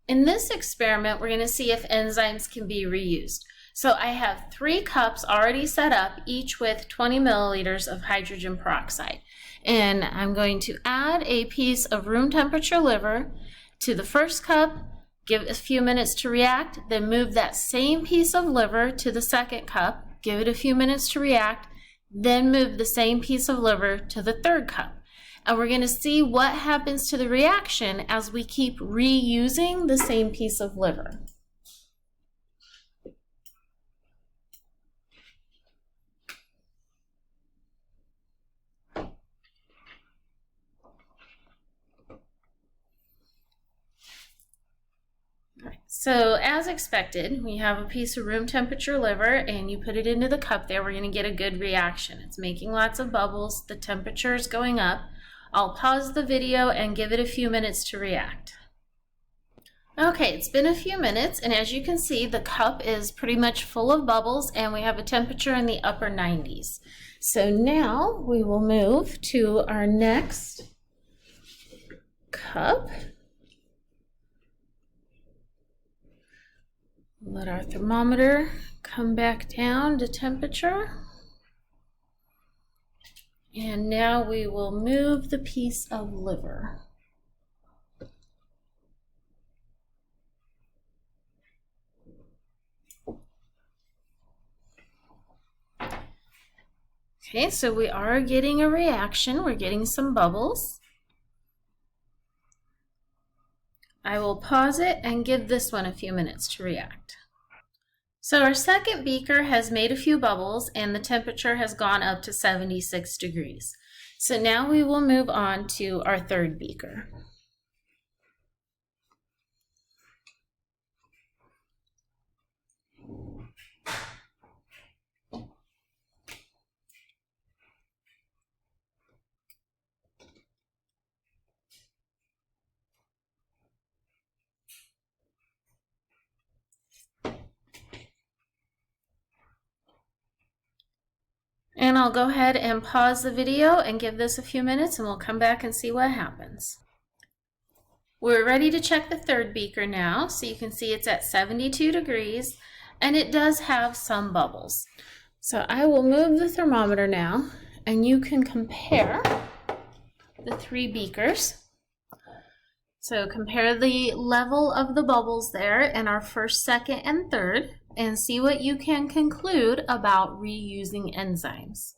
In this experiment, we're going to see if enzymes can be reused. So I have 3 cups already set up, each with 20 milliliters of hydrogen peroxide. And I'm going to add a piece of room temperature liver to the first cup, give it a few minutes to react, then move that same piece of liver to the second cup, give it a few minutes to react, then move the same piece of liver to the third cup. And we're going to see what happens to the reaction as we keep reusing the same piece of liver. So as expected, we have a piece of room temperature liver and you put it into the cup there. We're going to get a good reaction. It's making lots of bubbles. The temperature is going up. I'll pause the video and give it a few minutes to react. Okay, it's been a few minutes, and as you can see, the cup is pretty much full of bubbles and we have a temperature in the upper 90s. So now we will move to our next cup. Let our thermometer come back down to temperature. And now we will move the piece of liver. Okay, so we are getting a reaction. We're getting some bubbles. I will pause it and give this one a few minutes to react. So our second beaker has made a few bubbles and the temperature has gone up to 76 degrees. So now we will move on to our third beaker. And I'll go ahead and pause the video and give this a few minutes and we'll come back and see what happens. We're ready to check the third beaker now. So you can see it's at 72 degrees and it does have some bubbles. So I will move the thermometer now and you can compare the 3 beakers. So compare the level of the bubbles there in our first, second, and third, and see what you can conclude about reusing enzymes.